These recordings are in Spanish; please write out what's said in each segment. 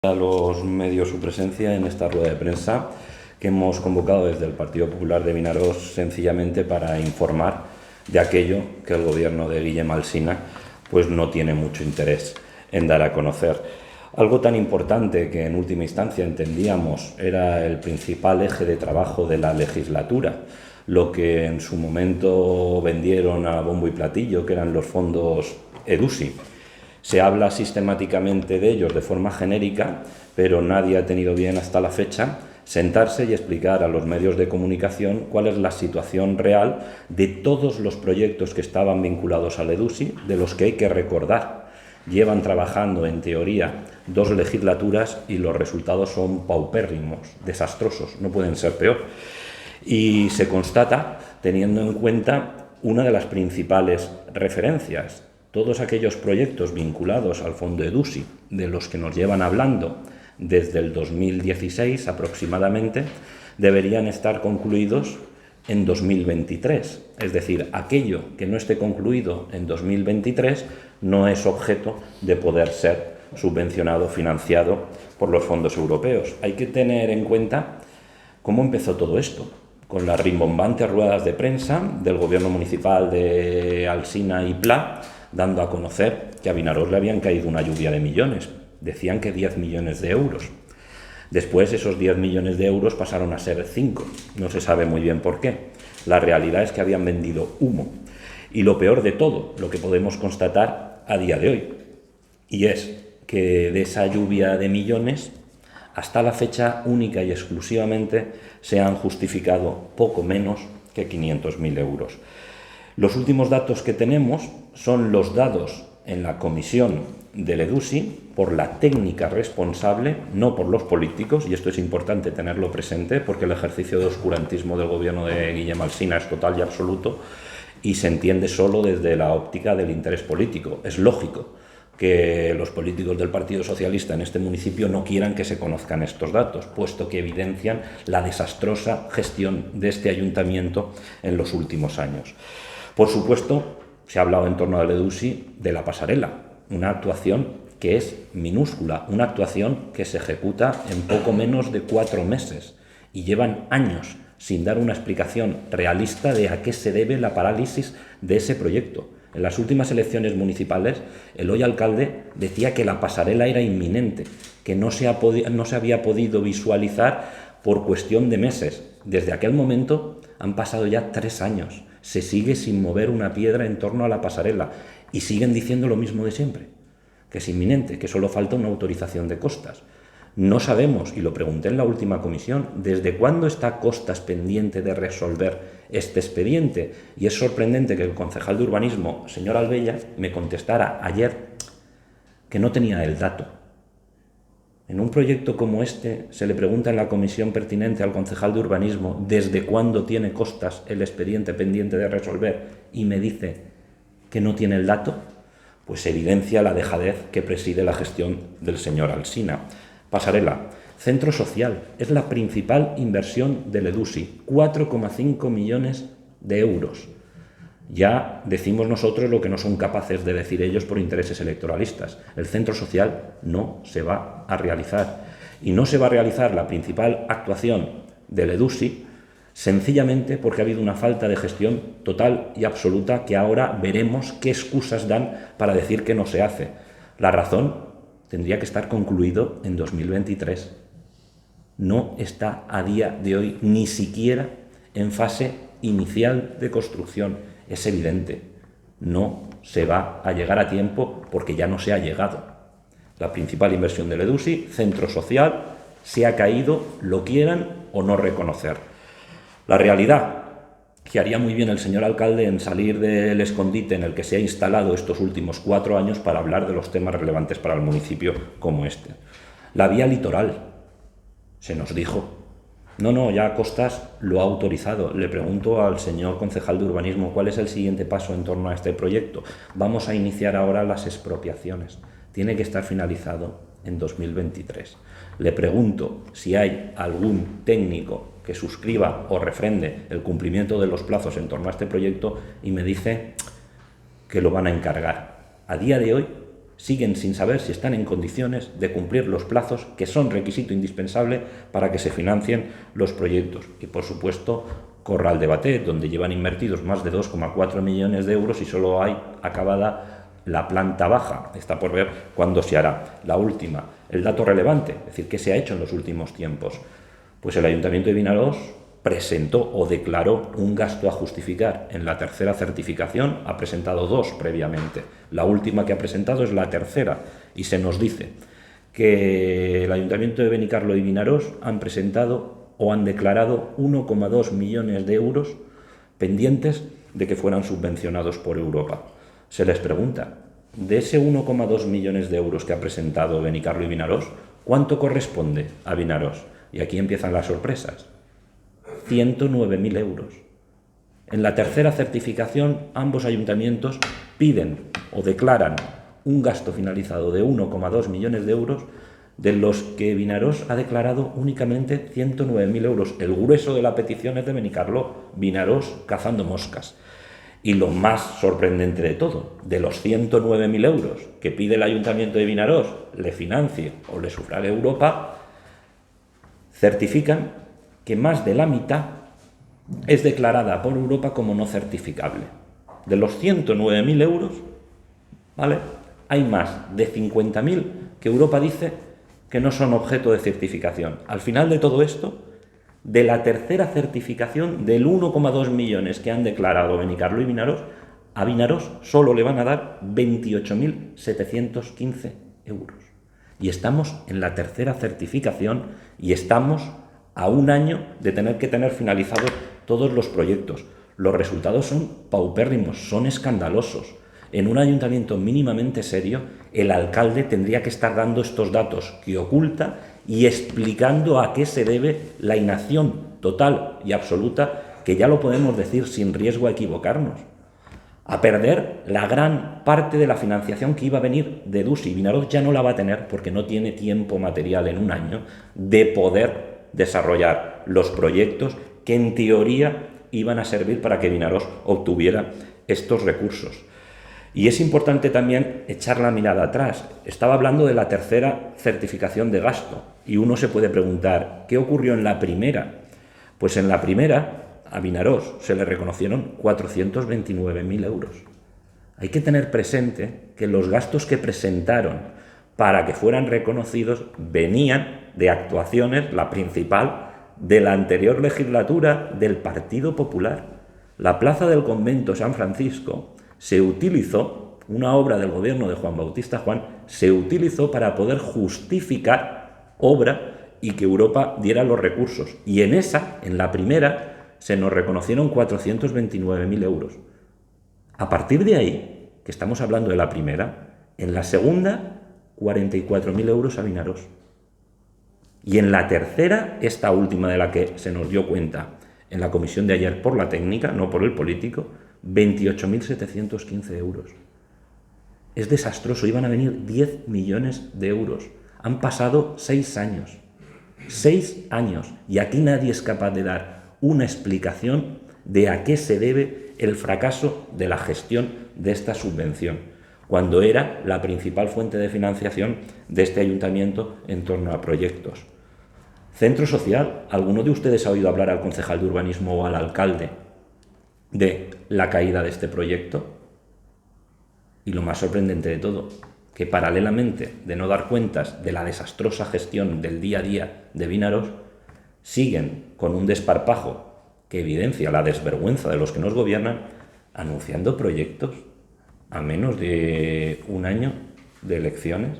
A los medios su presencia en esta rueda de prensa que hemos convocado desde el Partido Popular de Vinaroz sencillamente para informar de aquello que el gobierno de Guillem Alsina pues no tiene mucho interés en dar a conocer. Algo tan importante que en última instancia entendíamos era el principal eje de trabajo de la legislatura, lo que en su momento vendieron a bombo y platillo, que eran los fondos EDUSI. Se habla sistemáticamente de ellos de forma genérica, pero nadie ha tenido bien hasta la fecha sentarse y explicar a los medios de comunicación cuál es la situación real de todos los proyectos que estaban vinculados al EDUSI, de los que hay que recordar. Llevan trabajando, en teoría, 2 legislaturas y los resultados son paupérrimos, desastrosos, no pueden ser peor. Y se constata teniendo en cuenta una de las principales referencias. Todos aquellos proyectos vinculados al fondo EDUSI, de los que nos llevan hablando desde el 2016 aproximadamente, deberían estar concluidos en 2023. Es decir, aquello que no esté concluido en 2023 no es objeto de poder ser subvencionado, financiado por los fondos europeos. Hay que tener en cuenta cómo empezó todo esto, con las rimbombantes ruedas de prensa del gobierno municipal de Alsina y Pla, dando a conocer que a Vinaroz le habían caído una lluvia de millones. Decían que 10 millones de euros. Después esos 10 millones de euros pasaron a ser 5. No se sabe muy bien por qué. La realidad es que habían vendido humo. Y lo peor de todo, lo que podemos constatar a día de hoy, y es que de esa lluvia de millones, hasta la fecha única y exclusivamente se han justificado poco menos que 500.000 euros. Los últimos datos que tenemos son los dados en la comisión del EDUSI por la técnica responsable, no por los políticos, y esto es importante tenerlo presente porque el ejercicio de oscurantismo del gobierno de Guillem Alsina es total y absoluto y se entiende solo desde la óptica del interés político. Es lógico que los políticos del Partido Socialista en este municipio no quieran que se conozcan estos datos, puesto que evidencian la desastrosa gestión de este ayuntamiento en los últimos años. Por supuesto, se ha hablado en torno al EDUSI de la pasarela, una actuación que es minúscula, una actuación que se ejecuta en poco menos de 4 meses y llevan años sin dar una explicación realista de a qué se debe la parálisis de ese proyecto. En las últimas elecciones municipales, el hoy alcalde decía que la pasarela era inminente, que no se había podido visualizar por cuestión de meses. Desde aquel momento han pasado ya 3 años. Se sigue sin mover una piedra en torno a la pasarela y siguen diciendo lo mismo de siempre, que es inminente, que solo falta una autorización de Costas. No sabemos, y lo pregunté en la última comisión, desde cuándo está Costas pendiente de resolver este expediente, y es sorprendente que el concejal de urbanismo, señor Albella, me contestara ayer que no tenía el dato. En un proyecto como este se le pregunta en la comisión pertinente al concejal de urbanismo desde cuándo tiene Costas el expediente pendiente de resolver y me dice que no tiene el dato, pues evidencia la dejadez que preside la gestión del señor Alsina. Pasarela, centro social, es la principal inversión del EDUSI, 4,5 millones de euros. Ya decimos nosotros lo que no son capaces de decir ellos por intereses electoralistas. El centro social no se va a realizar. Y no se va a realizar la principal actuación del EDUSI sencillamente porque ha habido una falta de gestión total y absoluta que ahora veremos qué excusas dan para decir que no se hace. La razón tendría que estar concluido en 2023. No está a día de hoy ni siquiera en fase inicial de construcción. Es evidente, no se va a llegar a tiempo porque ya no se ha llegado. La principal inversión del EDUSI, centro social, se ha caído, lo quieran o no reconocer. La realidad, que haría muy bien el señor alcalde en salir del escondite en el que se ha instalado estos últimos 4 años para hablar de los temas relevantes para el municipio como este. La vía litoral, se nos dijo. No, ya Costas lo ha autorizado. Le pregunto al señor concejal de urbanismo cuál es el siguiente paso en torno a este proyecto. Vamos a iniciar ahora las expropiaciones. Tiene que estar finalizado en 2023. Le pregunto si hay algún técnico que suscriba o refrende el cumplimiento de los plazos en torno a este proyecto y me dice que lo van a encargar. A día de hoy siguen sin saber si están en condiciones de cumplir los plazos que son requisito indispensable para que se financien los proyectos. Y, por supuesto, Corral de Batet, donde llevan invertidos más de 2,4 millones de euros y solo hay acabada la planta baja. Está por ver cuándo se hará. La última, el dato relevante, es decir, ¿qué se ha hecho en los últimos tiempos? Pues el Ayuntamiento de Vinaròs presentó o declaró un gasto a justificar en la tercera certificación, ha presentado 2 previamente. La última que ha presentado es la tercera y se nos dice que el Ayuntamiento de Benicarló y Vinaròs han presentado o han declarado 1,2 millones de euros pendientes de que fueran subvencionados por Europa. Se les pregunta, de ese 1,2 millones de euros que ha presentado Benicarló y Vinaròs, ¿cuánto corresponde a Vinaròs? Y aquí empiezan las sorpresas. 109.000 euros. En la tercera certificación, ambos ayuntamientos piden o declaran un gasto finalizado de 1,2 millones de euros, de los que Vinaròs ha declarado únicamente 109.000 euros. El grueso de la petición es de Benicarló, Vinaròs cazando moscas. Y lo más sorprendente de todo, de los 109.000 euros que pide el Ayuntamiento de Vinaròs, le financie o le sufrague Europa, certifican que más de la mitad es declarada por Europa como no certificable. De los 109.000 euros, ¿vale?, hay más de 50.000 que Europa dice que no son objeto de certificación. Al final de todo esto, de la tercera certificación, del 1,2 millones que han declarado Benicarló y Vinaròs, a Vinaròs solo le van a dar 28.715 euros. Y estamos en la tercera certificación y estamos a un año de tener que tener finalizados todos los proyectos. Los resultados son paupérrimos, son escandalosos. En un ayuntamiento mínimamente serio, el alcalde tendría que estar dando estos datos que oculta y explicando a qué se debe la inacción total y absoluta, que ya lo podemos decir sin riesgo a equivocarnos, a perder la gran parte de la financiación que iba a venir de DUSI. Vinaròs ya no la va a tener porque no tiene tiempo material en un año de poder desarrollar los proyectos que en teoría iban a servir para que Vinaròs obtuviera estos recursos. Y es importante también echar la mirada atrás. Estaba hablando de la tercera certificación de gasto y uno se puede preguntar, ¿qué ocurrió en la primera? Pues en la primera, a Vinaròs se le reconocieron 429.000 euros. Hay que tener presente que los gastos que presentaron para que fueran reconocidos venían de actuaciones, la principal, de la anterior legislatura del Partido Popular. La plaza del convento San Francisco se utilizó, una obra del gobierno de Juan Bautista Juan, se utilizó para poder justificar obra y que Europa diera los recursos. Y en esa, en la primera, se nos reconocieron 429.000 euros. A partir de ahí, que estamos hablando de la primera, en la segunda, 44.000 euros a Vinaròs. Y en la tercera, esta última de la que se nos dio cuenta en la comisión de ayer por la técnica, no por el político, 28.715 euros. Es desastroso, iban a venir 10 millones de euros. Han pasado 6 años. 6 años. Y aquí nadie es capaz de dar una explicación de a qué se debe el fracaso de la gestión de esta subvención, cuando era la principal fuente de financiación de este ayuntamiento en torno a proyectos. Centro social, ¿alguno de ustedes ha oído hablar al concejal de urbanismo o al alcalde de la caída de este proyecto? Y lo más sorprendente de todo, que paralelamente de no dar cuentas de la desastrosa gestión del día a día de Vinaròs, siguen con un desparpajo que evidencia la desvergüenza de los que nos gobiernan, anunciando proyectos a menos de un año de elecciones.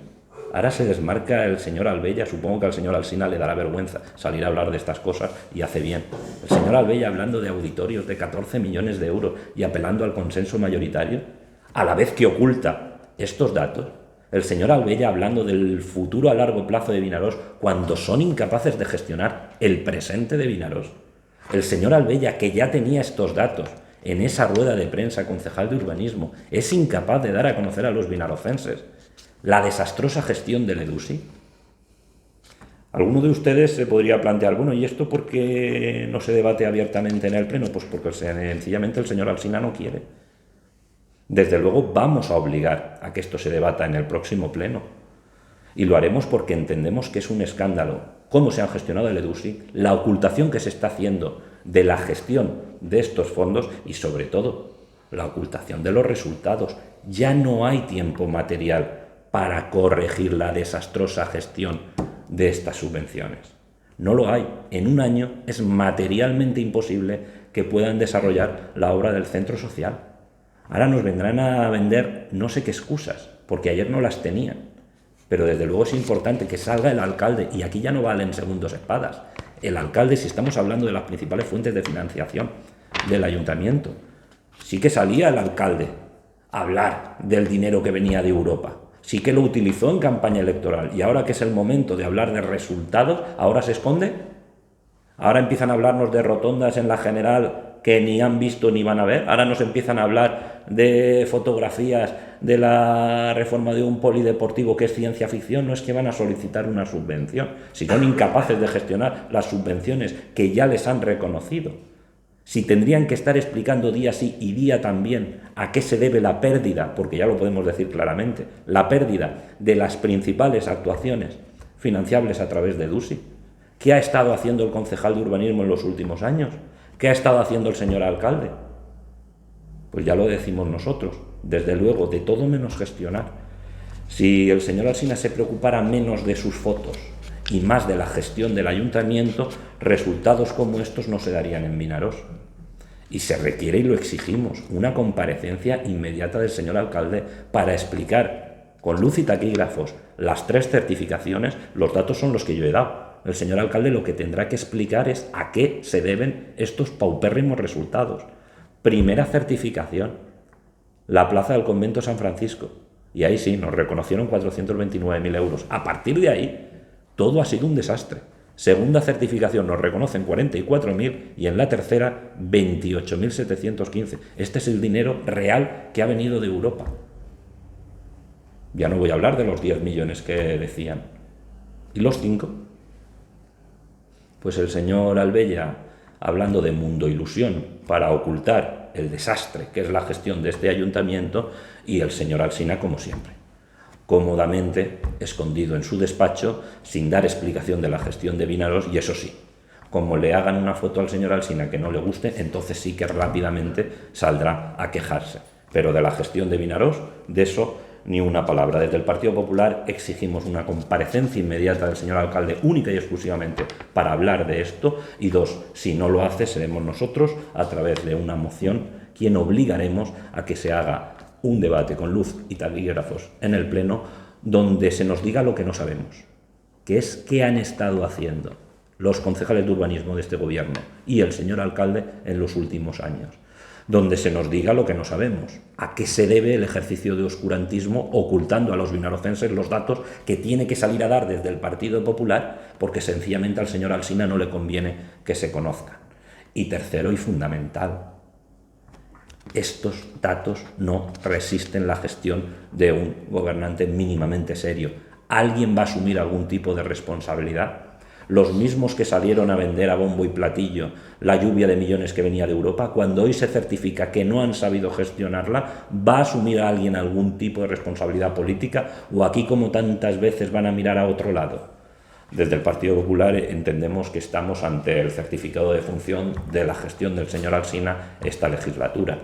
Ahora se desmarca el señor Albella, supongo que al señor Alsina le dará vergüenza salir a hablar de estas cosas y hace bien. El señor Albella hablando de auditorios de 14 millones de euros y apelando al consenso mayoritario, a la vez que oculta estos datos. El señor Albella hablando del futuro a largo plazo de Vinaròs cuando son incapaces de gestionar el presente de Vinaròs. El señor Albella, que ya tenía estos datos en esa rueda de prensa concejal de urbanismo, es incapaz de dar a conocer a los vinarocenses la desastrosa gestión del EDUSI. ¿Alguno de ustedes se podría plantear, bueno, ¿y esto por qué no se debate abiertamente en el Pleno? Pues porque sencillamente el señor Alsina no quiere. Desde luego vamos a obligar esperar a que esto se debata en el próximo pleno. Y lo haremos porque entendemos que es un escándalo cómo se han gestionado el EDUSI, la ocultación que se está haciendo de la gestión de estos fondos y, sobre todo, la ocultación de los resultados. Ya no hay tiempo material para corregir la desastrosa gestión de estas subvenciones. No lo hay. En un año es materialmente imposible que puedan desarrollar la obra del centro social. Ahora nos vendrán a vender no sé qué excusas, porque ayer no las tenían. Pero desde luego es importante que salga el alcalde, y aquí ya no valen segundos espadas. El alcalde, si estamos hablando de las principales fuentes de financiación del ayuntamiento, sí que salía el alcalde a hablar del dinero que venía de Europa. Sí que lo utilizó en campaña electoral, y ahora que es el momento de hablar de resultados, ahora se esconde. Ahora empiezan a hablarnos de rotondas en la General que ni han visto ni van a ver. Ahora nos empiezan a hablar de fotografías de la reforma de un polideportivo que es ciencia ficción. No es que van a solicitar una subvención, si son incapaces de gestionar las subvenciones que ya les han reconocido. Si tendrían que estar explicando día sí y día también a qué se debe la pérdida, porque ya lo podemos decir claramente, la pérdida de las principales actuaciones financiables a través de EDUSI. ¿Qué ha estado haciendo el concejal de urbanismo en los últimos años? ¿Qué ha estado haciendo el señor alcalde? Pues ya lo decimos nosotros, desde luego, de todo menos gestionar. Si el señor Alsina se preocupara menos de sus fotos y más de la gestión del ayuntamiento, resultados como estos no se darían en Vinaroz. Y se requiere, y lo exigimos, una comparecencia inmediata del señor alcalde para explicar con luz y taquígrafos las 3 certificaciones. Los datos son los que yo he dado. El señor alcalde lo que tendrá que explicar es a qué se deben estos paupérrimos resultados. Primera certificación, la plaza del convento San Francisco. Y ahí sí, nos reconocieron 429.000 euros. A partir de ahí, todo ha sido un desastre. Segunda certificación, nos reconocen 44.000 y en la tercera, 28.715. Este es el dinero real que ha venido de Europa. Ya no voy a hablar de los 10 millones que decían. ¿Y los 5? Pues el señor Albella, hablando de mundo ilusión para ocultar el desastre que es la gestión de este ayuntamiento, y el señor Alsina, como siempre, cómodamente escondido en su despacho, sin dar explicación de la gestión de Vinaroz. Y eso sí, como le hagan una foto al señor Alsina que no le guste, entonces sí que rápidamente saldrá a quejarse. Pero de la gestión de Vinaroz, de eso ni una palabra. Desde el Partido Popular exigimos una comparecencia inmediata del señor alcalde, única y exclusivamente para hablar de esto. Y 2, si no lo hace, seremos nosotros, a través de una moción, quien obligaremos a que se haga un debate con luz y taquígrafos en el Pleno, donde se nos diga lo que no sabemos, que es qué han estado haciendo los concejales de urbanismo de este gobierno y el señor alcalde en los últimos años, donde se nos diga lo que no sabemos, a qué se debe el ejercicio de oscurantismo ocultando a los vinarocenses los datos que tiene que salir a dar desde el Partido Popular, porque sencillamente al señor Alsina no le conviene que se conozcan. Y tercero y fundamental, estos datos no resisten la gestión de un gobernante mínimamente serio. ¿Alguien va a asumir algún tipo de responsabilidad? Los mismos que salieron a vender a bombo y platillo la lluvia de millones que venía de Europa, cuando hoy se certifica que no han sabido gestionarla, ¿va a asumir a alguien algún tipo de responsabilidad política? ¿O aquí, como tantas veces, van a mirar a otro lado? Desde el Partido Popular entendemos que estamos ante el certificado de función de la gestión del señor Alsina esta legislatura,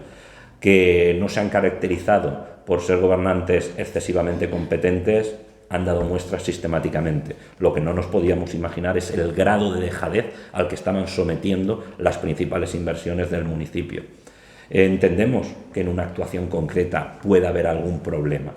que no se han caracterizado por ser gobernantes excesivamente competentes, han dado muestras sistemáticamente. Lo que no nos podíamos imaginar es el grado de dejadez al que estaban sometiendo las principales inversiones del municipio. Entendemos que en una actuación concreta pueda haber algún problema.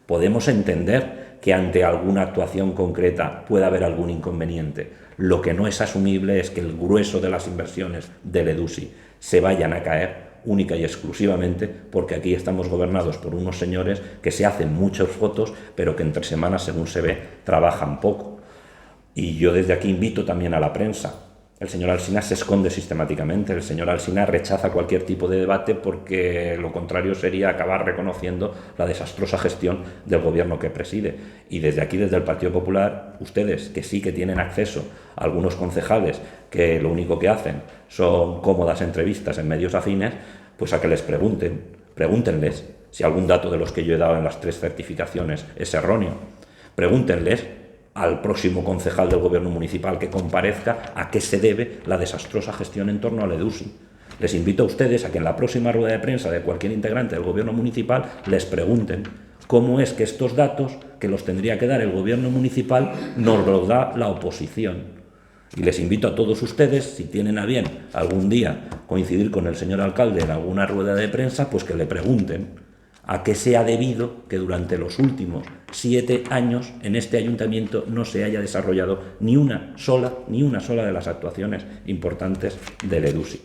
Podemos entender que ante alguna actuación concreta pueda haber algún inconveniente. Lo que no es asumible es que el grueso de las inversiones del EDUSI se vayan a caer única y exclusivamente porque aquí estamos gobernados por unos señores que se hacen muchas fotos, pero que entre semanas, según se ve, trabajan poco. Y yo desde aquí invito también a la prensa. El señor Alsina se esconde sistemáticamente, el señor Alsina rechaza cualquier tipo de debate porque lo contrario sería acabar reconociendo la desastrosa gestión del gobierno que preside. Y desde aquí, desde el Partido Popular, ustedes que sí que tienen acceso a algunos concejales que lo único que hacen son cómodas entrevistas en medios afines, pues a que les pregunten Pregúntenles si algún dato de los que yo he dado en las 3 certificaciones es erróneo. Pregúntenles al próximo concejal del gobierno municipal que comparezca a qué se debe la desastrosa gestión en torno al EDUSI. Les invito a ustedes a que en la próxima rueda de prensa de cualquier integrante del gobierno municipal les pregunten cómo es que estos datos, que los tendría que dar el gobierno municipal, nos los da la oposición. Y les invito a todos ustedes, si tienen a bien algún día coincidir con el señor alcalde en alguna rueda de prensa, pues que le pregunten a qué se ha debido que durante los últimos 7 años en este ayuntamiento no se haya desarrollado ni una sola de las actuaciones importantes del EDUSI.